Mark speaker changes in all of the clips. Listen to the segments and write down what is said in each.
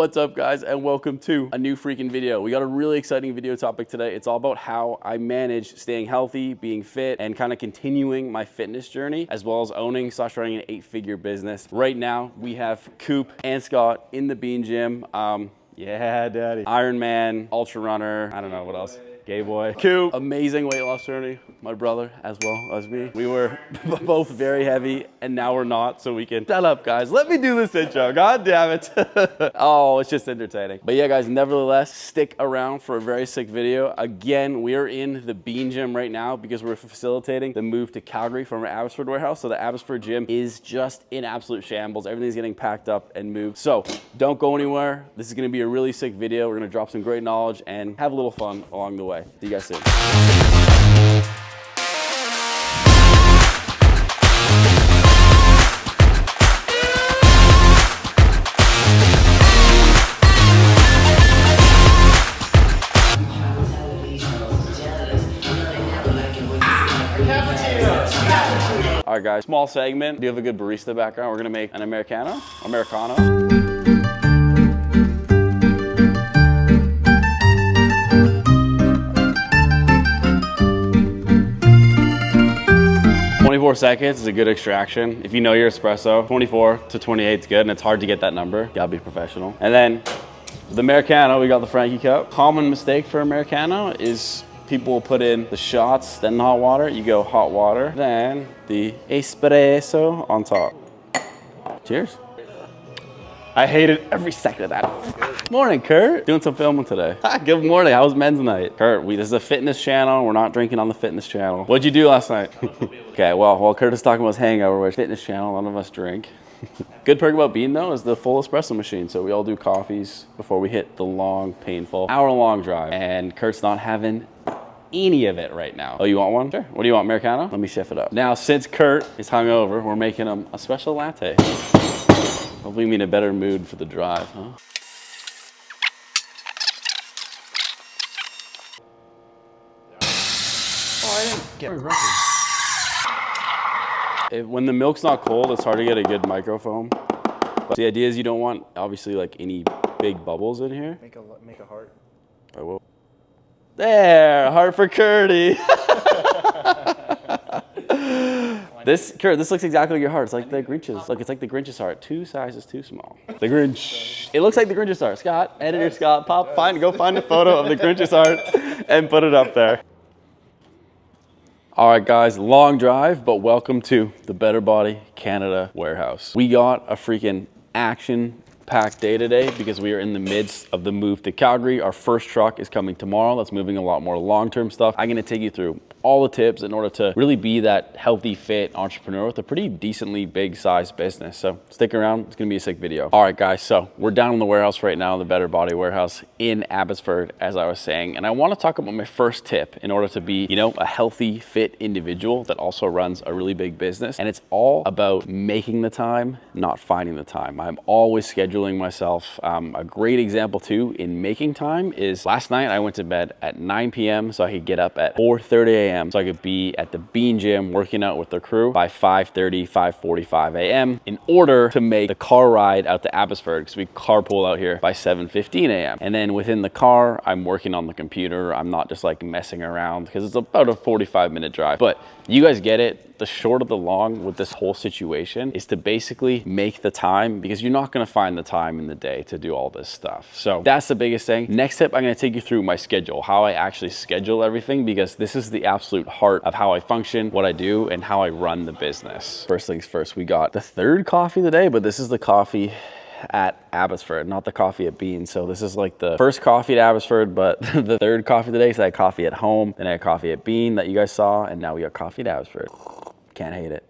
Speaker 1: What's up, guys, and welcome to a new freaking video. We got a really exciting video topic today. It's all about how I manage staying healthy, being fit, and kind of continuing my fitness journey, as well as owning / running an 8-figure business. Right now, we have Coop and Scott in the Bean Gym. Yeah, daddy. Ironman, ultra runner, I don't know what else. Gay boy. Coop, amazing weight loss journey. My brother, as well as me. We were both very heavy, and now we're not, so we can shut up, guys. Let me do this intro. God damn it. Oh, it's just entertaining. But yeah, guys, nevertheless, stick around for a very sick video. Again, we're in the Bean Gym right now because we're facilitating the move to Calgary from our Abbotsford warehouse. So the Abbotsford gym is just in absolute shambles. Everything's getting packed up and moved. So don't go anywhere. This is gonna be a really sick video. We're gonna drop some great knowledge and have a little fun along the way. See you guys soon. All right, guys, small segment. Do you have a good barista background? We're gonna make an Americano. 24 seconds is a good extraction. If you know your espresso, 24 to 28 is good, and it's hard to get that number. You gotta be professional. And then the Americano, we got the Frankie cup. Common mistake for Americano is people will put in the shots, then the hot water. You go hot water, then the espresso on top. Cheers. I hated every second of that. Morning, Kurt. Doing some filming today. Good morning. How was men's night? Kurt, this is a fitness channel. We're not drinking on the fitness channel. What'd you do last night? Okay, well, while Kurt is talking about his hangover, which fitness channel, none of us drink. Good perk about Bean, though, is the full espresso machine. So we all do coffees before we hit the long, painful, hour-long drive. And Kurt's not having any of it right now. Oh, you want one? Sure. What do you want, Americano? Let me shift it up. Now, since Kurt is hungover, we're making him a special latte. Hopefully me in a better mood for the drive, huh? Oh, I didn't get when the milk's not cold, it's hard to get a good microfoam. But the idea is you don't want, obviously, like any big bubbles in here.
Speaker 2: Make a heart.
Speaker 1: I will. There, heart for Curdy. Kurt, this looks exactly like your heart. It's like the Grinch's. Look, it's like the Grinch's heart. 2 sizes too small. The Grinch. It looks like the Grinch's heart. Scott, editor Scott, go find a photo of the Grinch's heart and put it up there. All right, guys, long drive, but welcome to the Better Body Canada warehouse. We got a freaking action-packed day today because we are in the midst of the move to Calgary. Our first truck is coming tomorrow. That's moving a lot more long-term stuff. I'm gonna take you through all the tips in order to really be that healthy, fit entrepreneur with a pretty decently big size business. So stick around, it's gonna be a sick video. All right, guys, so we're down in the warehouse right now, the Better Body warehouse in Abbotsford, as I was saying. And I wanna talk about my first tip in order to be, a healthy, fit individual that also runs a really big business. And it's all about making the time, not finding the time. I'm always scheduling myself. A great example too in making time is last night I went to bed at 9 p.m. so I could get up at 4:30 a.m. So I could be at the Bean Gym working out with the crew by 5:30, 5:45 a.m. in order to make the car ride out to Abbotsford, because we carpool out here by 7:15 a.m. And then within the car, I'm working on the computer. I'm not just like messing around because it's about a 45-minute drive. But you guys get it. The short of the long with this whole situation is to basically make the time, because you're not going to find the time in the day to do all this stuff. So that's the biggest thing. Next tip, I'm going to take you through my schedule, how I actually schedule everything, because this is the absolute heart of how I function, what I do, and how I run the business. First things first, we got the third coffee of the day, but this is the coffee at Abbotsford, not the coffee at Bean. So this is like the first coffee at Abbotsford, but the third coffee of the day. So I had coffee at home, then I had coffee at Bean that you guys saw, and now we got coffee at Abbotsford. Can't hate it.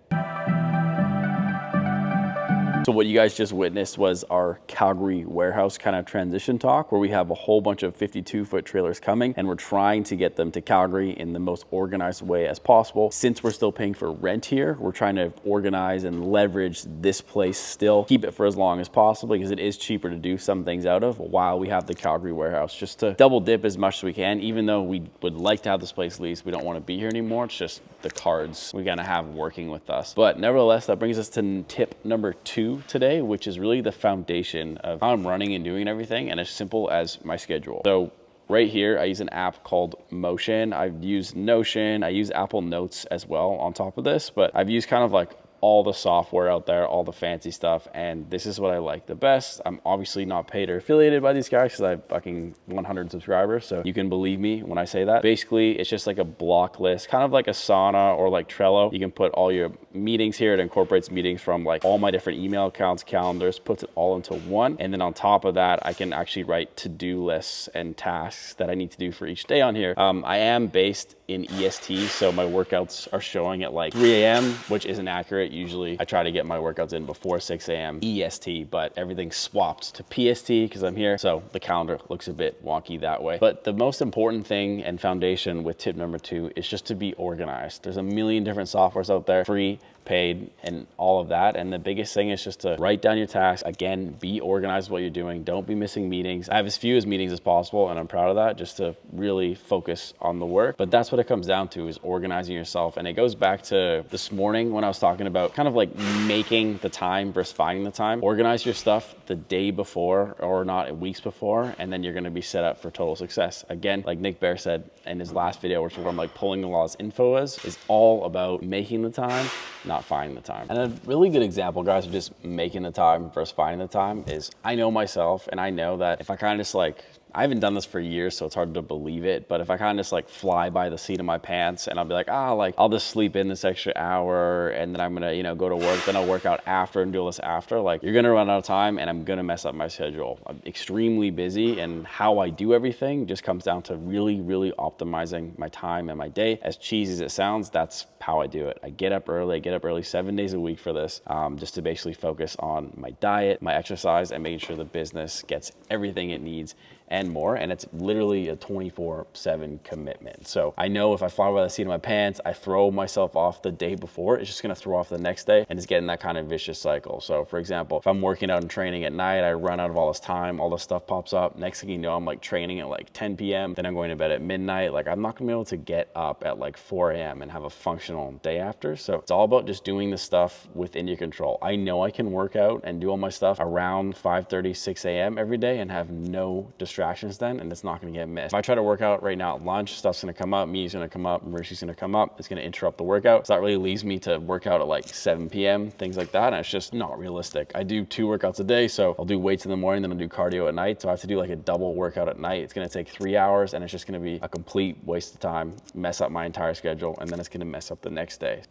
Speaker 1: So what you guys just witnessed was our Calgary warehouse kind of transition talk, where we have a whole bunch of 52-foot trailers coming, and we're trying to get them to Calgary in the most organized way as possible. Since we're still paying for rent here, we're trying to organize and leverage this place still, keep it for as long as possible, because it is cheaper to do some things out of while we have the Calgary warehouse, just to double dip as much as we can. Even though we would like to have this place leased, we don't want to be here anymore. It's just the cards we're gonna have working with us. But nevertheless, that brings us to tip number 2 2 today, which is really the foundation of how I'm running and doing everything, and as simple as my schedule. So right here, I use an app called Motion. I've used Notion. I use Apple Notes as well on top of this, but I've used kind of like all the software out there, all the fancy stuff, and this is what I like the best. I'm obviously not paid or affiliated by these guys because I have fucking 100 subscribers, so you can believe me when I say that. Basically, it's just like a block list, kind of like Asana or like Trello. You can put all your meetings here. It incorporates meetings from like all my different email accounts, calendars, puts it all into one, and then on top of that, I can actually write to-do lists and tasks that I need to do for each day on here. I am based in EST, so my workouts are showing at like 3 a.m., which isn't accurate. Usually I try to get my workouts in before 6 a.m. EST, but everything's swapped to PST because I'm here, so the calendar looks a bit wonky that way. But the most important thing and foundation with tip number 2 is just to be organized. There's a million different softwares out there, free, paid, and all of that, and the biggest thing is just to write down your tasks. Again, be organized with what you're doing. Don't be missing meetings. I have as few as meetings as possible, and I'm proud of that, just to really focus on the work. But that's what it comes down to, is organizing yourself. And it goes back to this morning when I was talking about kind of like making the time versus finding the time. Organize your stuff the day before, or not weeks before, and then you're going to be set up for total success. Again, like Nick Bear said in his last video, which I'm like pulling the laws info is all about making the time, not finding the time. And a really good example, guys, of just making the time versus finding the time is, I know myself, and I know that if I kind of just like, I haven't done this for years, so it's hard to believe it, but if I kind of just like fly by the seat of my pants and I'll be like, like I'll just sleep in this extra hour and then I'm gonna, you know, go to work, then I'll work out after and do all this after, like you're gonna run out of time and I'm gonna mess up my schedule. I'm extremely busy, and how I do everything just comes down to really, really optimizing my time and my day. As cheesy as it sounds, that's how I do it. I get up early 7 days a week for this, just to basically focus on my diet, my exercise, and making sure the business gets everything it needs and more. And it's literally a 24/7 commitment. So I know if I fly by the seat of my pants, I throw myself off the day before, it's just gonna throw off the next day, and it's getting that kind of vicious cycle. So for example, if I'm working out and training at night, I run out of all this time, all this stuff pops up. Next thing you know, I'm like training at like 10 p.m. Then I'm going to bed at midnight. Like I'm not gonna be able to get up at like 4 a.m. and have a functional day after. So it's all about just doing the stuff within your control. I know I can work out and do all my stuff around 5:30, 6 a.m. every day and have no distractions then, and it's not gonna get missed. If I try to work out right now at lunch, stuff's gonna come up, me's gonna come up, Marishi's gonna come up, it's gonna interrupt the workout. So that really leaves me to work out at like 7 p.m., things like that, and it's just not realistic. I do 2 workouts a day, so I'll do weights in the morning, then I'll do cardio at night, so I have to do like a double workout at night. It's gonna take 3 hours, and it's just gonna be a complete waste of time, mess up my entire schedule, and then it's gonna mess up the next day.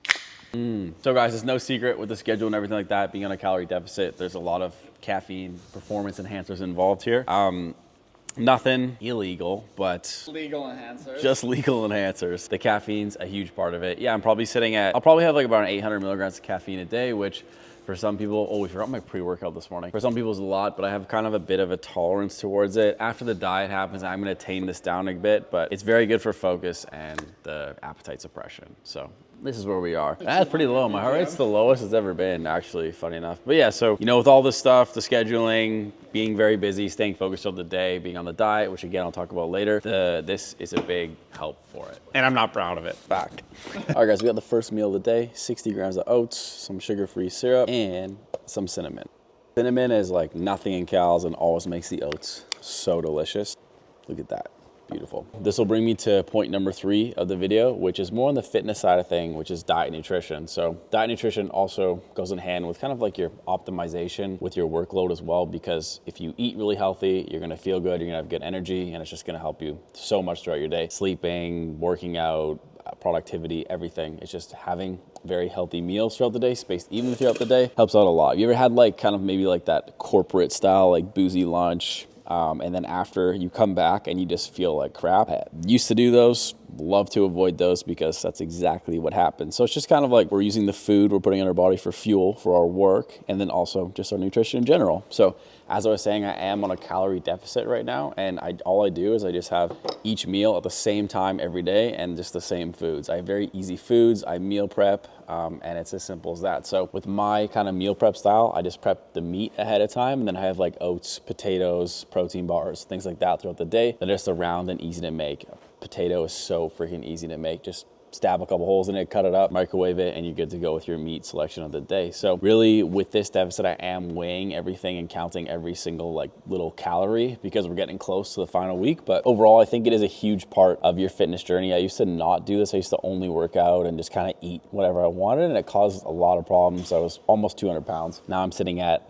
Speaker 1: So guys, it's no secret with the schedule and everything like that, being on a calorie deficit, there's a lot of caffeine performance enhancers involved here. Nothing illegal, but
Speaker 2: legal enhancers.
Speaker 1: Just legal enhancers. The caffeine's a huge part of it. Yeah, I'm probably sitting at, I'll probably have like about 800 milligrams of caffeine a day, which for some people, we forgot my pre-workout this morning. For some people it's a lot, but I have kind of a bit of a tolerance towards it. After the diet happens, I'm gonna tame this down a bit, but it's very good for focus and the appetite suppression. So this is where we are. That's pretty low. My heart rate's the lowest it's ever been, actually, funny enough. But yeah, so, you know, with all this stuff, the scheduling, being very busy, staying focused on the day, being on the diet, which again, I'll talk about later, this is a big help for it. And I'm not proud of it, fact. All right, guys, we got the first meal of the day, 60 grams of oats, some sugar-free syrup, and some cinnamon. Cinnamon is like nothing in calories and always makes the oats so delicious. Look at that. Beautiful. This will bring me to point number 3 of the video, which is more on the fitness side of thing, which is diet and nutrition. So diet and nutrition also goes in hand with kind of like your optimization with your workload as well, because if you eat really healthy, you're gonna feel good, you're gonna have good energy, and it's just gonna help you so much throughout your day. Sleeping, working out, productivity, everything. It's just having very healthy meals throughout the day, spaced evenly throughout the day, helps out a lot. You ever had like kind of maybe like that corporate style, like boozy lunch, and then after you come back and you just feel like crap? I used to do those, love to avoid those because that's exactly what happens. So it's just kind of like we're using the food we're putting in our body for fuel for our work, and then also just our nutrition in general. So as I was saying, I am on a calorie deficit right now, and all I do is I just have each meal at the same time every day and just the same foods. I have very easy foods, I meal prep, and it's as simple as that. So with my kind of meal prep style, I just prep the meat ahead of time, and then I have like oats, potatoes, protein bars, things like that throughout the day that are just around and easy to make. Potato is so freaking easy to make. Just stab a couple holes in it, cut it up, microwave it, and you're good to go with your meat selection of the day. So really with this deficit, I am weighing everything and counting every single like little calorie because we're getting close to the final week. But overall, I think it is a huge part of your fitness journey. I used to not do this. I used to only work out and just kind of eat whatever I wanted, and it caused a lot of problems. I was almost 200 pounds. Now I'm sitting at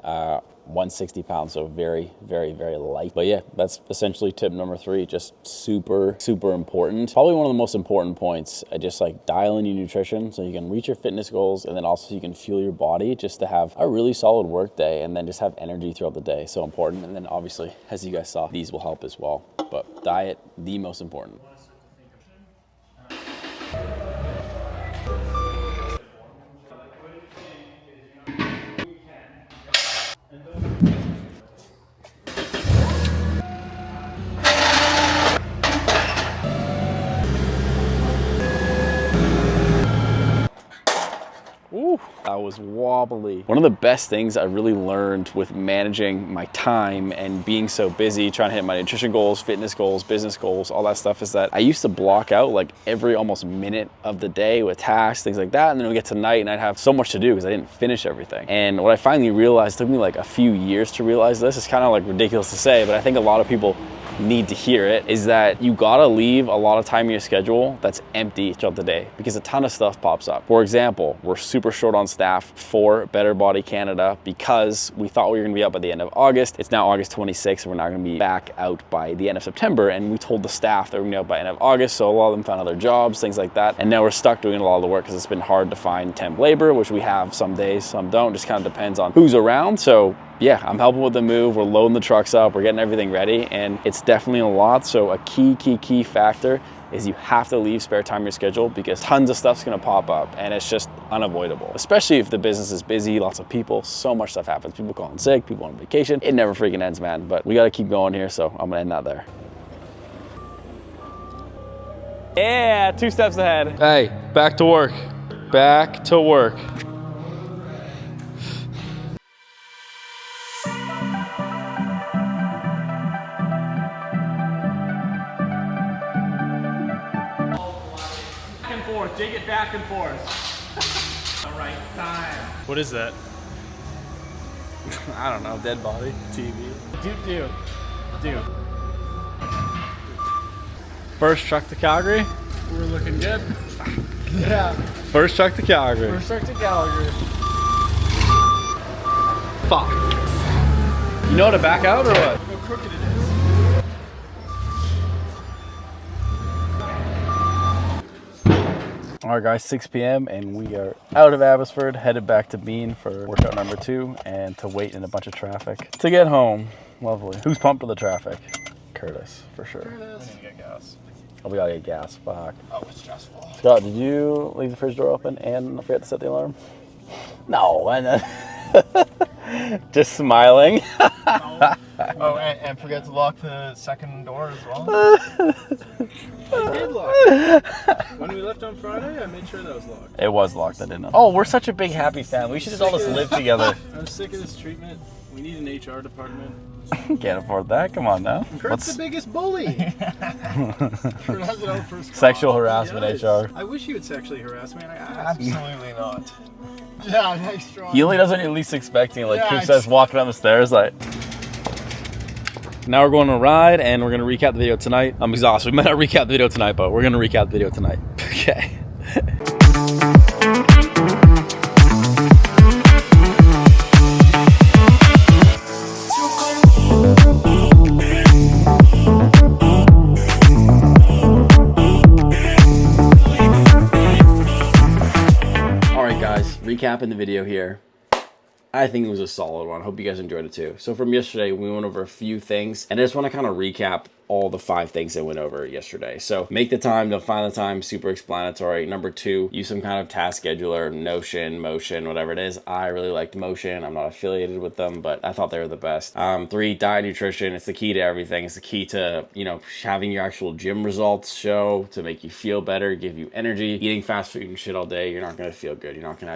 Speaker 1: 160 pounds, so very, very, very light. But yeah, that's essentially tip number 3, just super, super important. Probably one of the most important points, just like dial in your nutrition so you can reach your fitness goals, and then also you can fuel your body just to have a really solid work day and then just have energy throughout the day. So important. And then obviously, as you guys saw, these will help as well. But diet, the most important. Ooh, that was wobbly. One of the best things I really learned with managing my time and being so busy, trying to hit my nutrition goals, fitness goals, business goals, all that stuff, is that I used to block out like every almost minute of the day with tasks, things like that. And then we get to night and I'd have so much to do because I didn't finish everything. And what I finally realized, it took me like a few years to realize this. It's kind of like ridiculous to say, but I think a lot of people need to hear it, is that you gotta leave a lot of time in your schedule that's empty throughout the day because a ton of stuff pops up. For example, we're super short on staff for Better Body Canada because we thought we were gonna be out by the end of August. It's now August 26th, and we're not gonna be back out by the end of September. And we told the staff that we're gonna be out by the end of August, so a lot of them found other jobs, things like that. And now we're stuck doing a lot of the work because it's been hard to find temp labor, which we have some days, some don't. Just kind of depends on who's around. So yeah, I'm helping with the move. We're loading the trucks up. We're getting everything ready, and it's definitely a lot. So a key factor is you have to leave spare time in your schedule because tons of stuff's gonna pop up and it's just unavoidable. Especially if the business is busy, lots of people, so much stuff happens. People calling sick, people on vacation. It never freaking ends, man. But we gotta keep going here, so I'm gonna end that there. Yeah, 2 steps ahead. Hey, back to work. Back to work. Jig it back and forth. All right, time.
Speaker 2: What is that?
Speaker 1: I don't know, dead body, TV.
Speaker 2: Do.
Speaker 1: First truck to Calgary.
Speaker 2: We're looking good.
Speaker 1: Yeah. First truck to Calgary.
Speaker 2: First truck to Calgary.
Speaker 1: Fuck. You know how to back out or what?
Speaker 2: How crooked it is.
Speaker 1: All right, guys, 6 p.m. and we are out of Abbotsford, headed back to Bean for workout number 2 and to wait in a bunch of traffic to get home. Lovely. Who's pumped for the traffic? Curtis, for sure.
Speaker 2: Curtis. We need to get gas.
Speaker 1: Oh, we gotta get gas. Fuck.
Speaker 2: Oh, it's stressful.
Speaker 1: Scott, did you leave the fridge door open and forget to set the alarm? No, just smiling.
Speaker 2: No. Oh, and forget to lock the second door as well. I did lock it. When we left on Friday, I made sure that was locked.
Speaker 1: It was locked, I didn't know. Oh, we're such a big happy family. We should just all just live together.
Speaker 2: I'm sick of this treatment. We need an HR department.
Speaker 1: Can't afford that. Come on now.
Speaker 2: Kurt's the biggest bully. Kurt has it out for his
Speaker 1: sexual harassment,
Speaker 2: yes.
Speaker 1: HR.
Speaker 2: I wish he would sexually harass me. Absolutely not. Yeah, nice try.
Speaker 1: He only does when you're least expecting. Like
Speaker 2: yeah,
Speaker 1: Chris says, walking down the stairs, like. Now we're going on a ride, and we're gonna recap the video tonight. I'm exhausted. We might not recap the video tonight, but we're gonna recap the video tonight. Okay. Recapping the video here. I think it was a solid one. Hope you guys enjoyed it too. So from yesterday, we went over a few things, and I just want to kind of recap all the 5 things that went over yesterday. So make the time, don't find the time, super explanatory. Number 2, use some kind of task scheduler, Notion, Motion, whatever it is. I really liked Motion. I'm not affiliated with them, but I thought they were the best. 3, diet, nutrition. It's the key to everything. It's the key to, you know, having your actual gym results show, to make you feel better, give you energy. Eating fast food and shit all day, you're not going to feel good. You're not going to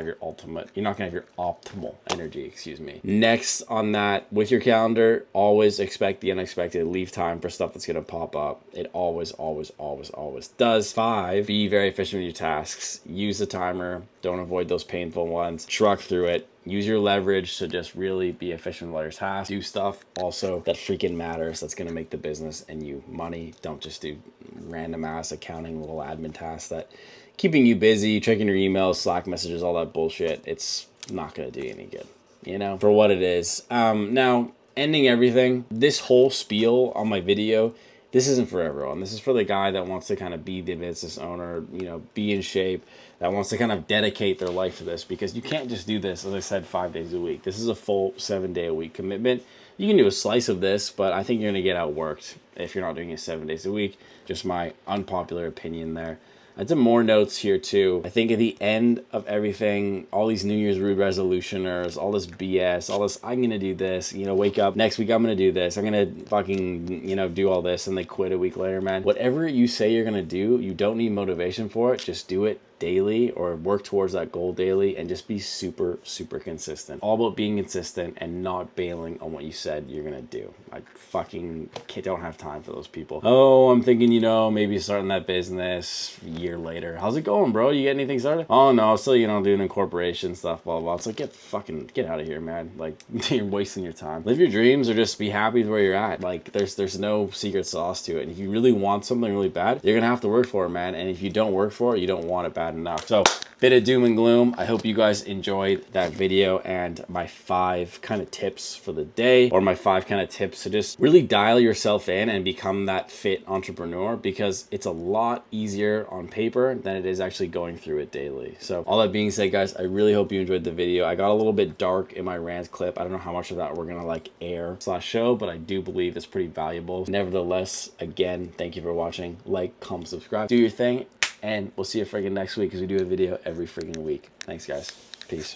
Speaker 1: have your optimal energy, excuse me. Next on that, with your calendar, always expect the unexpected. Leave time for stuff that's it's gonna pop up. It always, always, always, always does. 5, be very efficient with your tasks. Use the timer. Don't avoid those painful ones. Truck through it. Use your leverage to just really be efficient with all your tasks. Do stuff also that freaking matters. That's gonna make the business and you money. Don't just do random ass accounting little admin tasks that keeping you busy, checking your emails, Slack messages, all that bullshit. It's not gonna do you any good, you know, for what it is. Now, ending everything, this whole spiel on my video, this isn't for everyone. This is for the guy that wants to kind of be the business owner, you know, be in shape, that wants to kind of dedicate their life to this, because you can't just do this, as I said, 5 days a week. This is a full 7-day-a-week commitment. You can do a slice of this, but I think you're going to get outworked if you're not doing it 7 days a week. Just my unpopular opinion there. I did more notes here too. I think at the end of everything, all these New Year's rude resolutioners, all this BS, all this, I'm gonna do this, you know, wake up next week, I'm gonna do this, I'm gonna fucking, you know, do all this, and they quit a week later, man. Whatever you say you're gonna do, you don't need motivation for it. Just do it daily, or work towards that goal daily, and just be super, super consistent. All about being consistent and not bailing on what you said you're gonna do. I fucking don't have time for those people. Oh, I'm thinking, you know, maybe starting that business a year later. How's it going, bro? You get anything started? Oh no, still, you know, doing incorporation stuff, blah, blah. It's like, get out of here, man. Like, you're wasting your time. Live your dreams, or just be happy with where you're at. Like, there's no secret sauce to it. And if you really want something really bad, you're gonna have to work for it, man. And if you don't work for it, you don't want it bad enough. So, bit of doom and gloom. I hope you guys enjoyed that video and my 5 kind of tips for the day, or my 5 kind of tips to just really dial yourself in and become that fit entrepreneur, because it's a lot easier on paper than it is actually going through it daily. So all that being said, guys, I really hope you enjoyed the video. I got a little bit dark in my rant clip. I don't know how much of that we're gonna like air / show, but I do believe it's pretty valuable. Nevertheless, again, thank you for watching. Like, comment, subscribe, do your thing. And we'll see you friggin' next week, because we do a video every friggin' week. Thanks, guys. Peace.